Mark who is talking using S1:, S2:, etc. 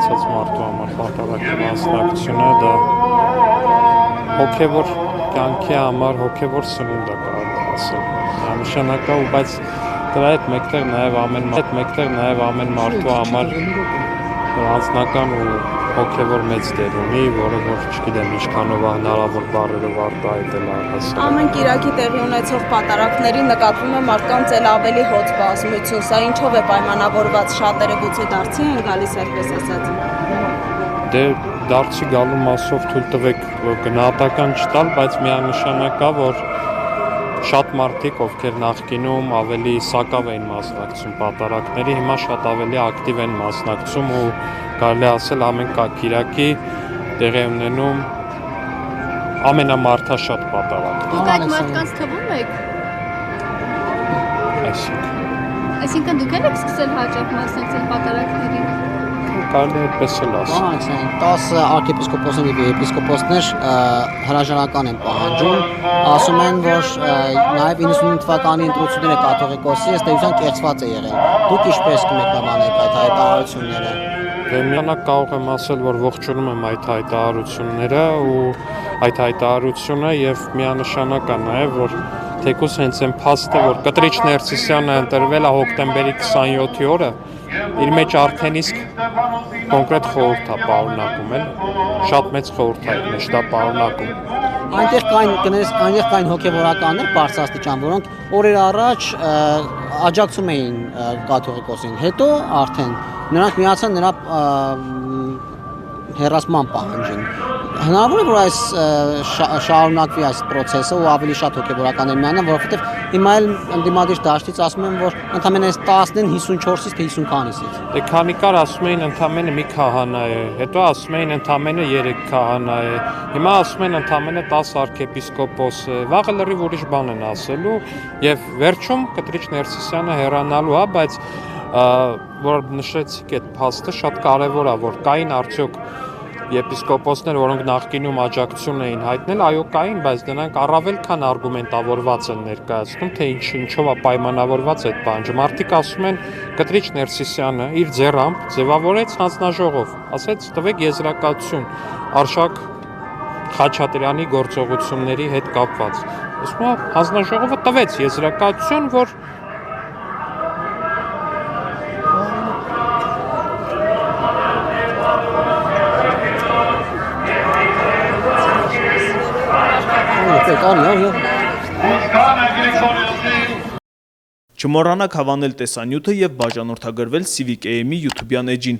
S1: ունեցած մարդու համար պատարագի մասնակցությունը դա հոգևոր կյանքի համար հոգևոր սնունդ է կարող ասել։ Նշանակա ու բայց դրա հետ մեկտեղ նաև ամեն մարդու համար անձնական ու հոգևոր մեծ դեր ունի, որը որ չգիտեմ ինչքանով հնարավոր բառերով արտահայտել ասել։
S2: Ամեն կիրակի տեղի ունեցող պատարագների նկատվում է մարդկանց էլ ավելի հոծ բազմություն, սա ինչով է պայմանավորված, շատերը գուցե դարձի են գալիս այդպես ասած։
S1: Դե դարձի գալու մասով թույլ տվեք գնահատական չտալ, բայց միանշանակ է, որ շատ մարդիկ, ովքեր նախկինում ավելի սակավ էին մասնակցում պատարագների, հիմա շատ ավելի ակտիվ են մասնակցում ու կարելի ասել ամեն կիրակի տեղի ունենում ամենամարդաշատ պատարագը։
S3: Դուք այդ մարդկանց թվում եք։ Այսինքն դուք եք սկսել հաճախ մասնակցել պատարագներին։
S1: Կարելի է այդպես էլ ասել։
S4: 10 arczepiskopոսներ եւ եպիսկոպոսներ հրաժարական են պահանջում, ասում են, որ նաեւ 99 թվականի ընտրությունները կաթողիկոսի ըստ էության կեղծված է եղել։ Դուք ինչպես կմեկնաբանեք այդ հայտարարությունները։
S1: Դե միանակ կարող եմ ասել, որ ողջունում եմ այդ հայտարարությունները ու այդ հայտարարությունը եւ միանշանակ է նաեւ, որ թեկուզ հենց այն փաստը, որ Կտրիչ Ներսիսյանը ընտրվել է հոկտեմբերի 27-ի օրը, իր մեջ արդեն իսկ կոնկրետ խորհուրդ է պարունակում, շատ մեծ խորհուրդ է իր մեջ դա պարունակում։
S4: Այնտեղ կային հոգևորականներ բարձրաստիճան, որոնք օրեր առաջ աջակցում էին կաթողիկոսին, հետո արդեն նրանք միացան նրա հեռացման պահանջին։ Հնարավոր է, որ այս շարունակվի այս process-ը ու ավելի շատ հոգևորականներ միանան, որովհետև հիմա էլ ընդդիմադիր դաշտից ասում են, որ ընդամենը 10-ին 54-ից թե 50 քանիսից։
S1: Դե քանի կար ասում էին ընդամենը մի քահանա է, հետո ասում էին ընդամենը 3 քահանա է, հիմա ասում են ընդամենը 10 arczepiskopos, վաղը լրիվ ուրիշ բան են ասելու եւ վերջում Կտրիչ Ներսիսյանը հեռանալու է, բայց որ նշեցիք այդ փաստը շատ կարեւոր է, որ կային արդյոք եպիսկոպոսներ, որոնք նախկինում աջակցություն էին հայտնել, այո կային, բայց դրանք առավել քան արգումենտավորված են ներկայացնում, թե ինչով է պայմանավորված այդ պահանջը։ Մարդիկ ասում են, Կտրիչ Ներսիսյանը իր ձեռամբ ձևավորեց հանձնաժողով, ասեց տվեք եզրակացություն Արշակ Խաչատրյանի գործողությունների հետ կապված։ Ասում է հանձնաժողովը տվեց եզրակացություն, որ
S5: Չմոռանաք հավանել տեսանյութը և բաժանորդագրվել Civic AM-ի YouTube-յան էջին։